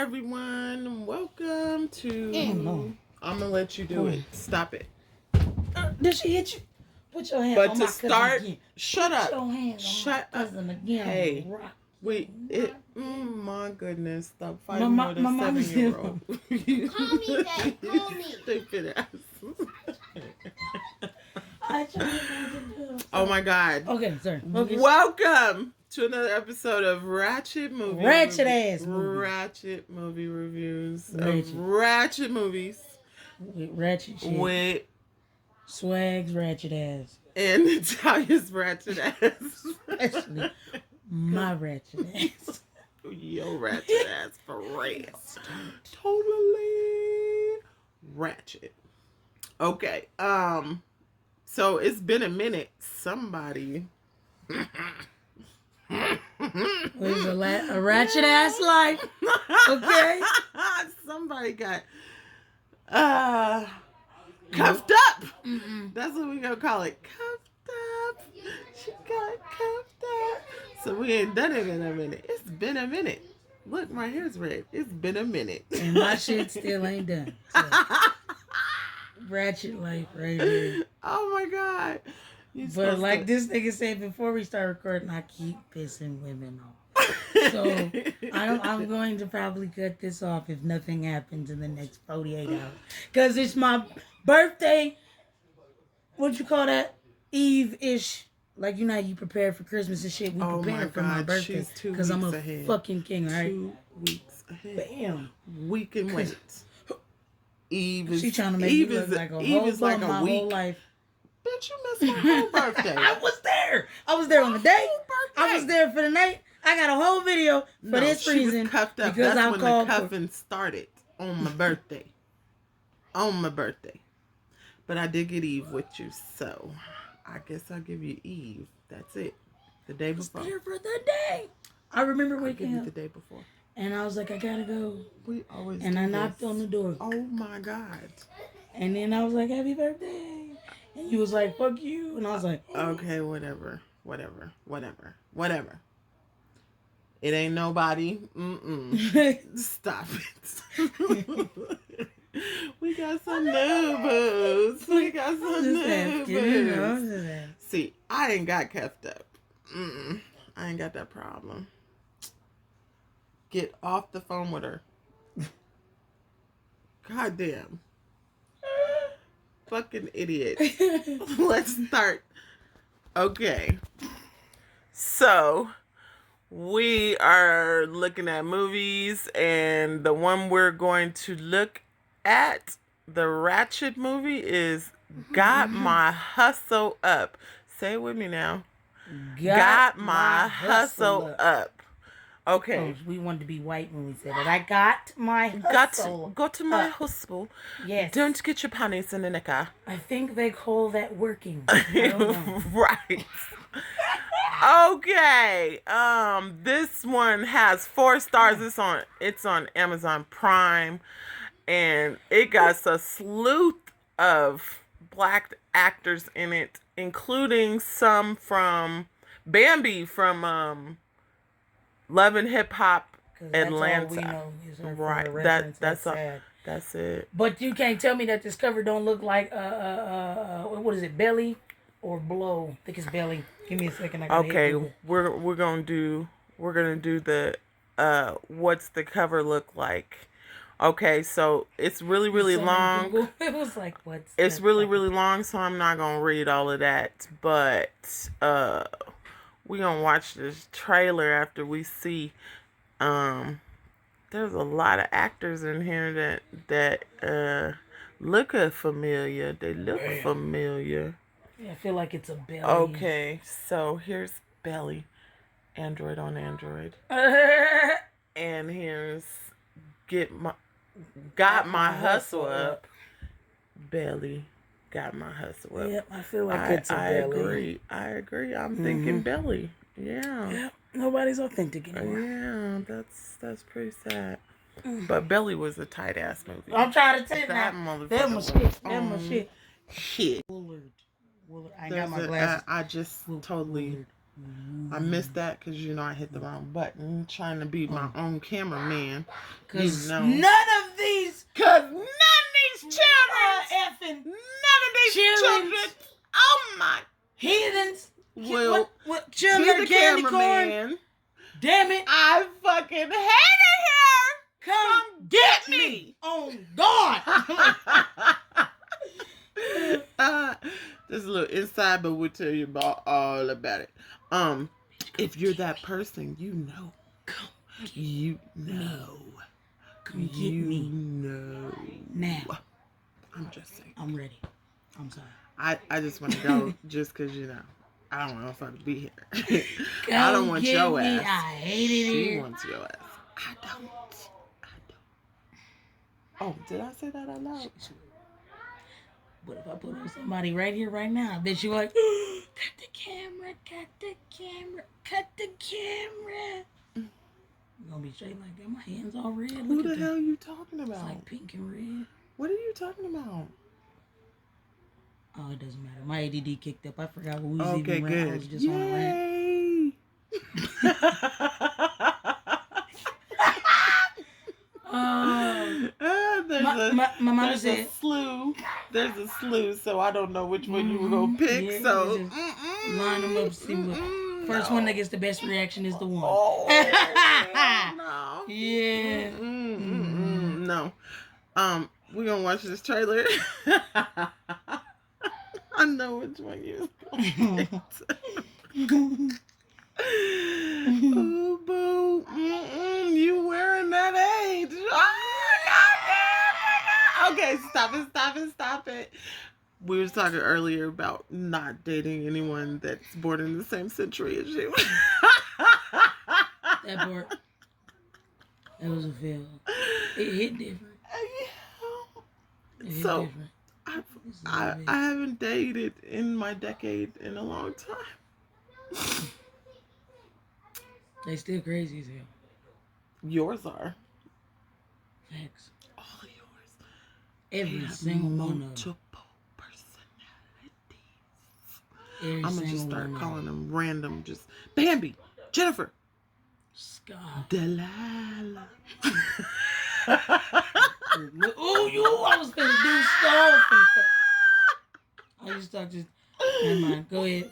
everyone. Welcome to... I'm going to let you do it. Stop it. Did she hit you? Put your hand but on to my start, cousin again. shut up. Put your hand Shut on my cousin up. again. Hey, Rock. wait. My goodness. Stop My fighting with a mama's 7-year-old. Call me, Dad. Call me. Stupid ass. I tried to do it. Oh my God. Okay, sorry. Welcome to another episode of Ratchet Movie. Ratchet ass movie. Ratchet Movie reviews Ratchet. of Ratchet movies. With ratchet shit. With Swags ratchet ass. and Natalia's ratchet ass. Especially my ratchet ass. Yo, ratchet ass for real. Totally ratchet. Okay. So it's been a minute. Somebody. It's a ratchet ass life. Okay. Somebody got cuffed up. That's what we gonna call it. Cuffed up. She got cuffed up. So we ain't done it in a minute. It's been a minute. Look, my hair's red. It's been a minute. And my shit still ain't done. So. Ratchet life right here. Oh my God. But like this nigga said before we start recording, I keep pissing women off. So I'm going to probably cut this off if nothing happens in the next 48 hours. Because it's my birthday. What you call that? Eve-ish. Like, you know how you prepare for Christmas and shit. We prepare for my birthday. Because I'm a fucking king, all right? 2 weeks ahead. Bam. We can wait. Eve is, she trying to make Eve me look is, like a Eve whole is like my a week. whole life. Bitch, you missed my whole birthday. I was there. I was there on the day. I was there for the night. I got a whole video for this reason. Was cuffed up. Because that's when the called cuffing started on my birthday. On my birthday. But I did get Eve with you, so I guess I'll give you Eve. That's it. The day before. I was there for the day. I remember waking up the day before. and I was like, I gotta go. We always and do I this. knocked on the door. Oh my God. And then I was like, happy birthday. And you was like, fuck you. And I was like, okay, whatever. It ain't nobody. Stop it. We got some new booze. We got some new booze. See, I ain't got cuffed up. I ain't got that problem. Get off the phone with her. Goddamn. Fucking idiot. Let's start. Okay. So, we are looking at movies, and the one we're going to look at, the Ratchet movie, is Got My Hustle Up. Say it with me now. Got my hustle up. Okay. Oh, we wanted to be white when we said it. I got my hustle. Go to my hustle. Yes. Don't get your panties in the knicker. I think they call that working. I don't know. Right. Okay. This one has 4 stars. It's on Amazon Prime, and it got a slew of black actors in it, including some from Bambi from Love and Hip Hop Atlanta. That's all we know. Right. That's all. That's it. But you can't tell me that this cover don't look like what is it, Belly or Blow? I think it's Belly. Give me a second. Okay, we're gonna do the what's the cover look like? Okay, so it's really long. It was like what's it's really long, so I'm not gonna read all of that. But we gonna watch this trailer after we see. There's a lot of actors in here that look familiar. They look familiar. Yeah, I feel like it's a Belly. Okay, so here's Belly, Android on Android, and here's Got My Hustle Up. Belly, Got My Hustle Up. Yep, I feel like it's a Belly. I agree. I'm thinking Belly. Yeah. Yep. Nobody's authentic anymore. Yeah, that's pretty sad. But Belly was a tight ass movie. I'm trying to tell you that now. motherfucker. That my shit. Shit. Willard. I got my glasses. I just totally I missed that because, I hit the wrong button trying to be my own cameraman. Because none of these children, children, oh my, heathens, will what be children the candy corn. cameraman. Damn it. I fucking hate it here. Come Get me. Oh, God. There's a little inside, but we'll tell you about all about it. If you're that person, you know. You know. Come get me. know. Now. I'm just saying. I'm ready. I'm sorry. I just want to go just because, I don't want her to be here. I don't want your ass. I hate it here. She wants your ass. I don't. Oh, did I say that out loud? What if I put on somebody right here, right now? I bet you like, cut the camera, cut the camera, cut the camera. I'm gonna be straight like that. My hands all red. Who the hell are you talking about? It's like pink and red. What are you talking about? Oh, it doesn't matter. My ADD kicked up. I forgot what we was Okay, even good. I was just on a rant. My mama said there's a slew, so I don't know which one you were gonna pick. Yeah, so line them up, see what first one that gets the best reaction is the one. Oh, no. Yeah. No. We're gonna watch this trailer. I know which one you was gonna pick. Ooh, boo. You wearing that age. Oh, okay, stop it. We were talking earlier about not dating anyone that's born in the same century as you. That part. That was a fail. It hit different. It hit different. I haven't dated in my decade in a long time. They still crazy as hell. Yours are. Facts. All of yours. Every single one of them. Multiple personalities. I'm gonna just start calling them random. Just Bambi, Jennifer, Scott, Delilah. Oh, I was finna do stuff. I just thought never mind. Go ahead.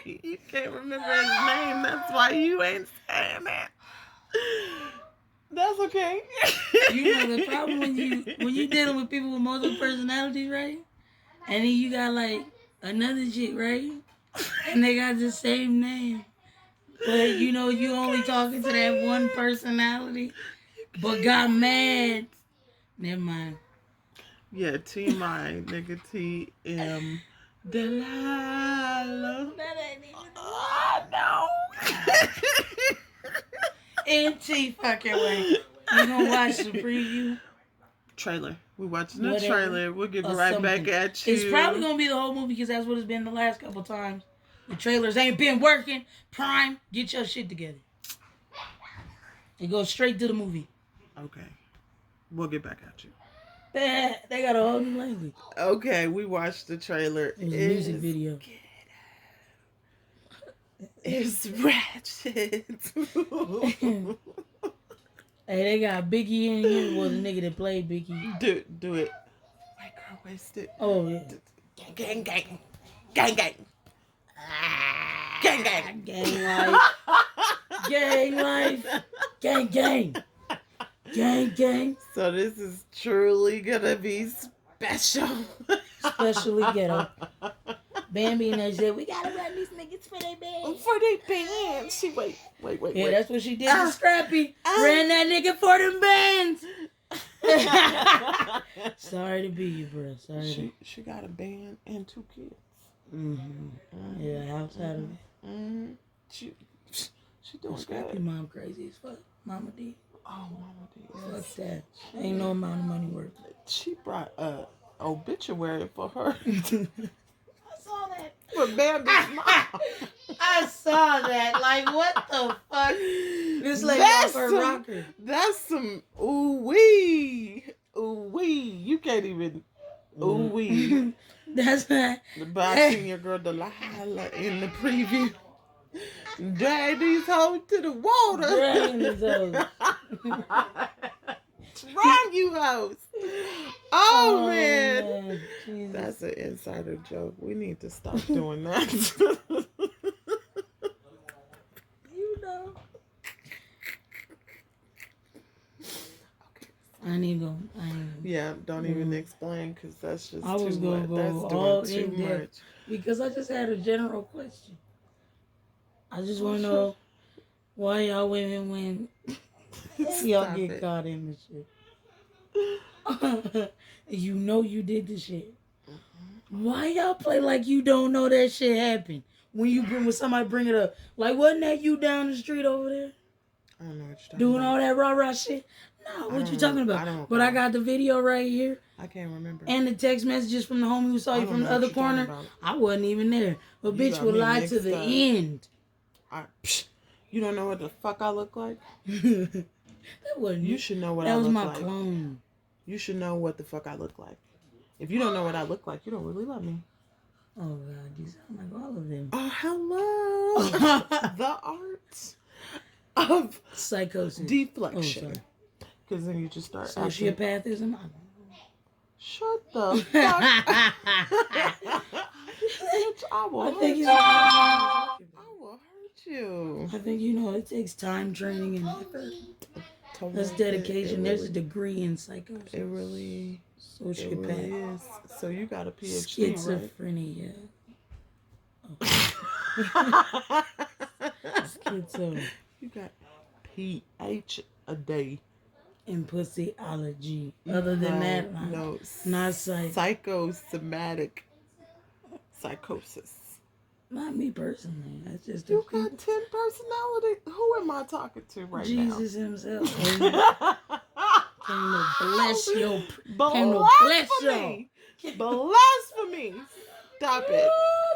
You can't remember his name. That's why you ain't saying that. That's okay. The problem when you dealing with people with multiple personalities, right? And then you got like another chick, right? And they got the same name. But you only talking to that one personality. But got mad. Never mind. Yeah, TMI, nigga, TM. Delilah. That ain't even no. NT fucking way. You gonna watch the preview? Trailer. We're watching the trailer. We'll get right back at you. It's probably gonna be the whole movie because that's what it's been the last couple times. The trailers ain't been working. Prime, get your shit together. It goes straight to the movie. Okay. We'll get back at you. They got a whole new language. Okay, we watched the trailer. It was a music video. It's Ratchet. Hey, they got Biggie in here. Well, the nigga that played Biggie. Do it. White girl wasted. Oh, yeah. Gang. Gang life. Gang. So this is truly gonna be special. Especially ghetto. Bambi and they said, we gotta run these niggas for their bands. For their bands. She wait. Yeah, that's what she did to Scrappy. Ran that nigga for them bands. Sorry to be you, bro. She got a band and 2 kids. Mm-hmm. Yeah, outside of it. Mm-hmm. She doing Scrappy good. mom crazy as fuck. Mama D. Oh, Mama D. Fuck that. Ain't no amount of money worth it. She brought a obituary for her. I saw that. For Bambi's mom. I saw that. Like, what the fuck? This lady off her rocker. That's some ooh-wee. Ooh-wee. You can't even ooh-wee. That's not. But I seen your girl Delilah in the preview. Drag these hoes to the water. Dragging these hoes. Drown you hoes. Oh, man. Jesus. That's an insider joke. We need to stop doing that. You know. I need to go. Yeah, don't even explain because that's just I was too gonna much. go That's all doing in too depth much. because I just had a general question. I just want to know why y'all women when y'all Stop get it. caught in the shit. You know you did the shit. Why y'all play like you don't know that shit happened when somebody bring it up? Like wasn't that you down the street over there I don't know what you're talking doing about. all that rah shit? No, what you talking about? I don't But I got the video right here. I can't remember. And the text messages from the homie who saw you from the other corner. I wasn't even there. But bitch would lie to the end. You don't know what the fuck I look like? That wasn't You should know what that I was look my like. clone. You should know what the fuck I look like. If you don't know what I look like, you don't really love me. Oh God, you sound like all of them. Oh, hello. The art of Psychosis. deflection. Because then you just start Sociopathism. Shut the fuck up. Bitch, I will hurt you. I will hurt you. I think you know it takes time, training, and effort. That's dedication. There's a degree in psychosis. It really Sociopath. is. So you got a PhD, Schizophrenia. right? Schizo. You got PH a day. And pussyology. Other than that, no, not psych. Psychosomatic psychosis. Not me personally. That's just You got 10 personality. Who am I talking to right Jesus himself. Came to bless your. Blasphemy! Blasphemy! Stop it.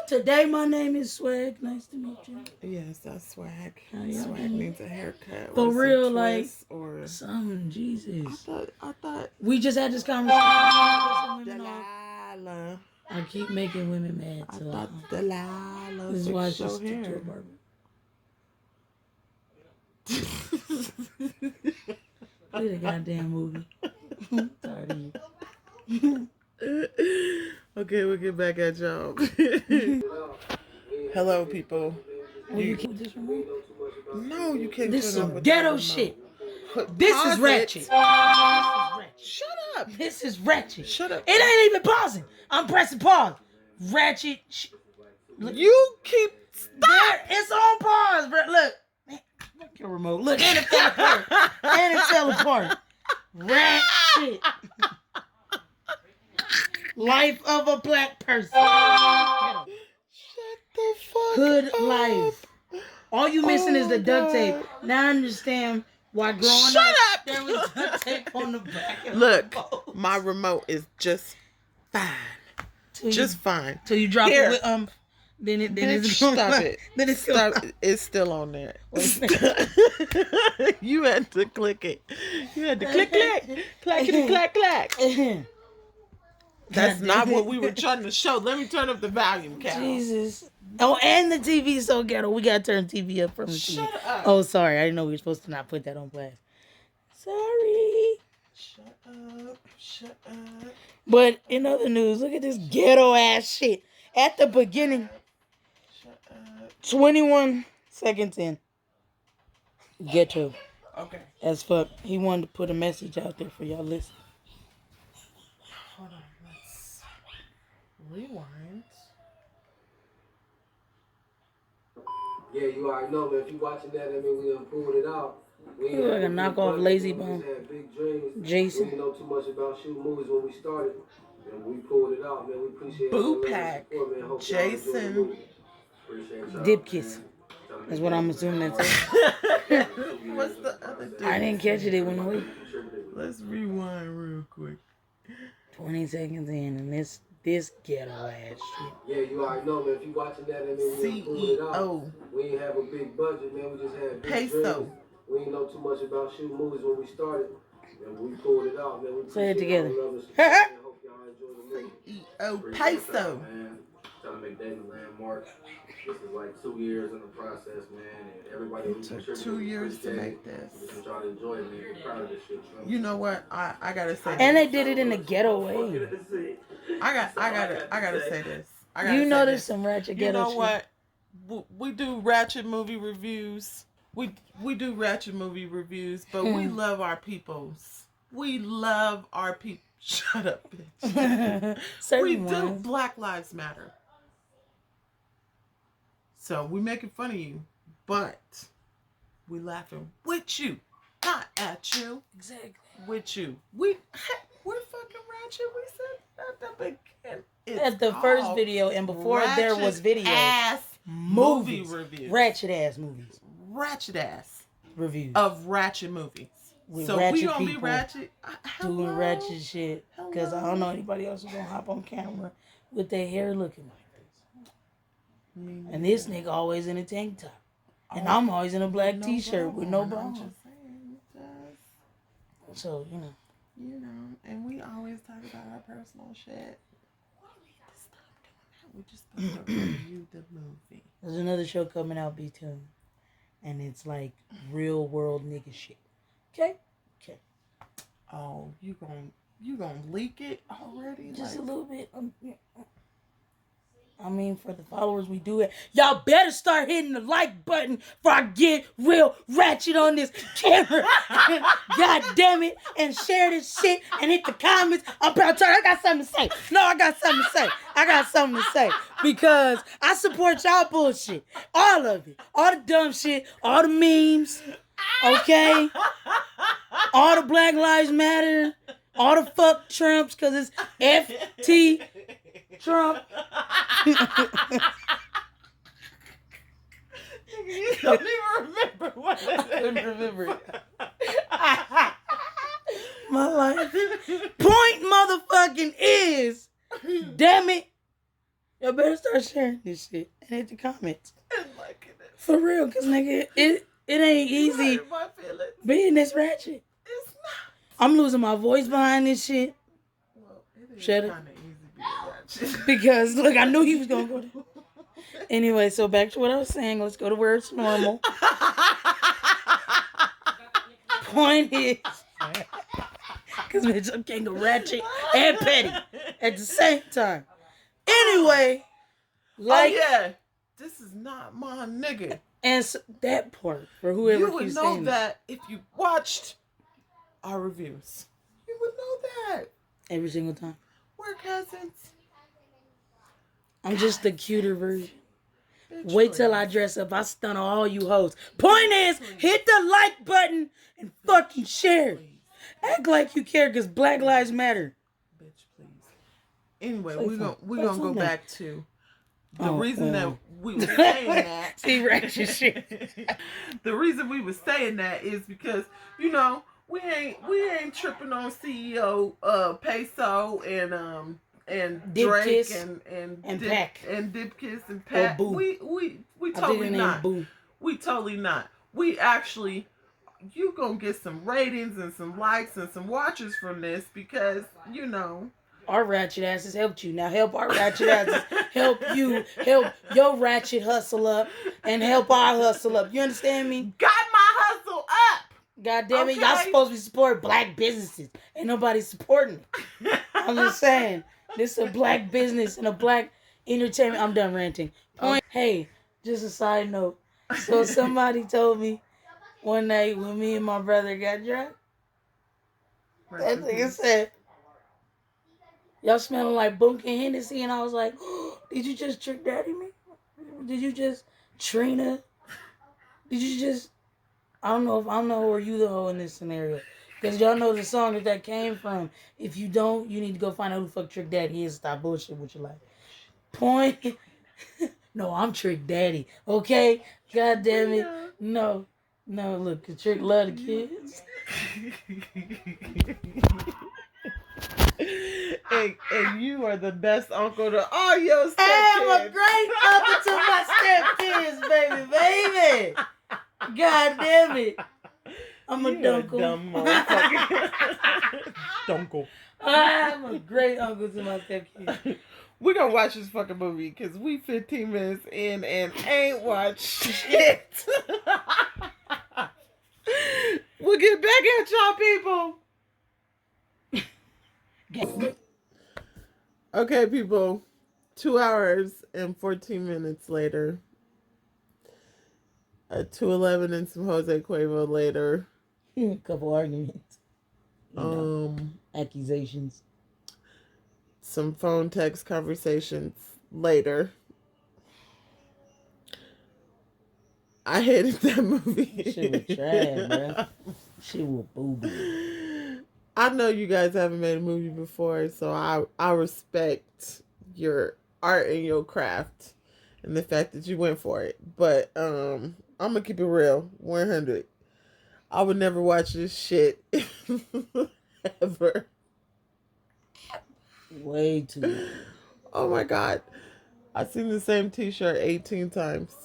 Today my name is Swag. Nice to meet you. Yes, that's swag. Swag Needs a haircut. For or real, some like twist or Jesus. I thought We just had this conversation. Delilah. I keep making women mad. I So thought Delilah. this is why I should show stick to a hair. barber. Play the goddamn movie. Tired of you. Okay, we'll get back at y'all. Hello, people. You keep this remote? No, you can't. This is turn on some with ghetto the shit. remote. This Pause is it. Ratchet. Shut up. This is Ratchet. Shut up. It ain't even pausing. I'm pressing pause. Ratchet. You keep. There, it's on pause, bro. Look. Man, look your remote. Look, and it fell apart. And it fell apart. Ratchet. Life of a black person. Shut the fuck Hood up. life. All you missing is the duct tape. Now I understand why growing Shut up up. there was duct tape on the back of Look, the remote. my remote is just fine. Just fine. Till you drop Here. it with then Bitch, it's stop it. Then it's Stop. It's still on there. You had to click it. You had to click. Clackety clack clack. That's not what we were trying to show. Let me turn up the volume, Cal. Jesus. Oh, and the TV's so ghetto. We gotta turn TV up from the TV. Shut up. Oh, sorry. I didn't know we were supposed to not put that on blast. Sorry. Shut up. Shut up. But in other news, look at this ghetto ass shit. At the beginning, Shut up. 21 seconds in. Ghetto. Okay. As fuck. He wanted to put a message out there for y'all listen. Hold on. Let's rewind. Yeah, you already know, man. If you watching that, I mean, we done pulled it out. We You like a knockoff Lazy Bone. Jason. We didn't know too much about shooting movies when we started. And we pulled it out, man. We appreciate Boo all the Pack. support, man. Hope y'all enjoy the Jason. movie. Appreciate y'all. Dip kiss. That's what I'm assuming that's it. What's the other dude? I didn't catch it. It went away. Let's rewind real quick. 20 seconds in, and this ghetto ass shit. Yeah, you already know, man. If you watching that, I mean, we done pulled it out. CEO. We ain't have a big budget, man. We just had big Peso. dreams. We didn't know too much about shooting movies when we started. And we pulled it out, man. We Say it appreciate all together. the love and support, man. Hope y'all enjoy the movie. CEO Appreciate peso. that, man. Trying to make that a landmark. This is like 2 years in the process, man. And everybody who It took contributed, 2 we years to appreciate it. make this. We're just gonna try to enjoy it, man. Be proud of this shit. You know what? I gotta say And they this. did it in a ghetto way. I gotta say this. You know there's some ratchet You ghetto know shit. what? We do Ratchet movie reviews. We do Ratchet movie reviews, but we love our peoples. We love our people. Shut up, bitch. We do. Black Lives Matter. So we making fun of you, but we laughing with you, not at you. Exactly. With you. We're fucking ratchet. We said at the beginning. It's At the first video and before there was video. Ass movie reviews. Ratchet ass movies. Ratchet ass Reviews. of ratchet movies. With so ratchet we gonna be people ratchet. doing ratchet shit. Because I don't know anybody else who's gonna hop on camera with their hair looking like this. And this nigga always in a tank top. And I'm always in a black t-shirt with no bra. So, you know. And we always talk about our personal shit. We need to stop doing that. We just supposed to review the movie. There's another show coming out, Be Tuned. And it's like real world nigga shit. Okay? Okay. Oh, you gonna leak it already? Just a little bit. I mean, for the followers, we do it. Y'all better start hitting the like button before I get real ratchet on this camera. God damn it. And share this shit and hit the comments. I'm about to I got something to say. No, I got something to say. I got something to say. Because I support y'all bullshit. All of it. All the dumb shit. All the memes. Okay? All the Black Lives Matter. All the fuck Trumps. Because it's FT Trump. You don't even remember what it is. I couldn't remember it. My life. Point motherfucking is, damn it. Y'all better start sharing this shit and hit the comments. For real, because nigga, it ain't easy being this ratchet. It's not. I'm losing my voice behind this shit. Well, it is Shut up. kind of easy being ratchet. Because, look, I knew he was going to go there. Anyway, so back to what I was saying. Let's go to where it's normal. Point is, because bitch, I can't go ratchet and petty at the same time. Anyway, like, oh yeah, this is not my nigga. And so, that part for whoever You would keeps know saying that if you watched our reviews. You would know that. every single time. We're cousins. I'm just the cuter version. Bitch, Wait till I please. dress up. I stun all you hoes. Point is, hit the like button and fucking share. Act like you care because Black Lives Matter. Bitch, please. Anyway, Say we're gonna go something. back to the Oh, reason that we were saying that. See, ratchet shit. The reason we were saying that is because, you know, we ain't tripping on CEO Peso and Drake Dipkiss and Pac. and Dipkiss and Pat. Boo. We I totally think her name not. Boo. We totally not. We actually, you gonna get some ratings and some likes and some watchers from this because, you know, Our ratchet asses helped you. Now help our ratchet asses help you. Help your ratchet hustle up and help our hustle up. You understand me? got my hustle up. God damn it. Y'all Okay. supposed to be supporting black businesses. Ain't nobody supporting it. I'm just saying. This is a black business and a black entertainment. I'm done ranting. Point. Hey, just a side note. So somebody told me one night when me and my brother got drunk, that nigga said, y'all smelling like Boonk and Hennessy. And I was like, did you just trick daddy me? Did you just Trina? Did you just, I don't know if I'm the hoe or you the hoe in this scenario. Because y'all know the song that came from. If you don't, you need to go find out who the fuck Trick Daddy is. Stop bullshit with your life. Point. No, I'm Trick Daddy. Okay? God damn it. No. No, look, 'cause Trick love the kids. and you are the best uncle to all your stepkids. Hey, I'm a great uncle to my stepkids, baby. God damn it. I'm a You a dunkle. dumb motherfucker. Dunkle. I'm a great uncle to my stepkids. We're gonna watch this fucking movie because we 15 minutes in and ain't watched shit. We'll get back at y'all people. Okay, people. 2 hours and 14 minutes later. 211 and some Jose Cuervo later. A couple arguments. Accusations. Some phone text conversations later. I hated that movie. Shit was trash, bro. Shit was booby. I know you guys haven't made a movie before, so I respect your art and your craft and the fact that you went for it. But I'm gonna keep it real, 100. I would never watch this shit ever. Way too much. Oh my God, I've seen the same T-shirt 18 times.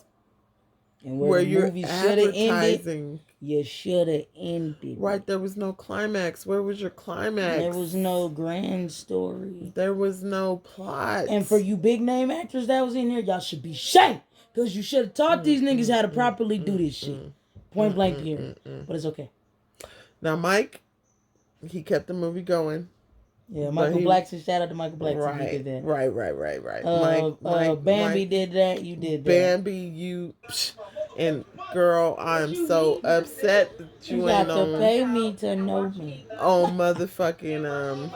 And Where the you're movie should have ended, advertising. you should have ended. Right, there was no climax. Where was your climax? There was no grand story. There was no plot. And for you big name actors that was in here, y'all should be shamed. Because you should have taught these niggas how to properly do this shit. Point blank period. But it's okay. Now, Mike, he kept the movie going. Yeah, Michael Blackson. Shout out to Michael Blackson. Right, He did that. Right. Bambi did that. You did that. Bambi, you... And, girl, I'm so upset that you ain't got to pay me to know me. On motherfucking,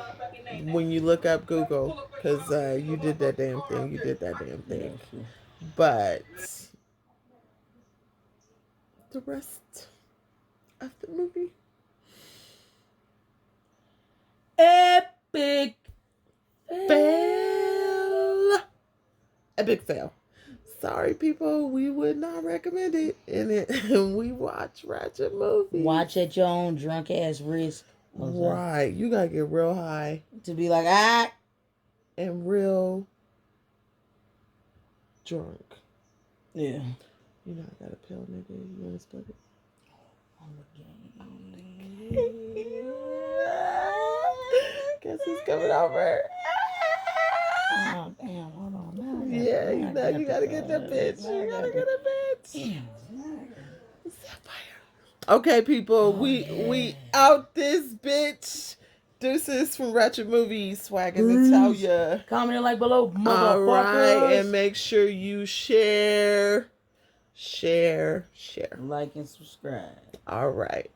when you look up Google. Because you did that damn thing. Yeah, but the rest of the movie, epic fail. Epic fail. Sorry, people. We would not recommend it. And we watch Ratchet Movie. Watch at your own drunk ass risk. Right. You gotta get real high. To be like, and real drunk. Yeah. You know I got a pill, nigga. You want to split it? On the game. Guess who's coming over? Oh, damn. Hold on. Yeah, you know you gotta get that bitch. You gotta get a bitch. Damn. Okay, people. We out this bitch. Deuces from Ratchet Movie. Swag and Natalia. Comment and like below, motherfuckers. All right, and make sure you share. Like and subscribe. All right.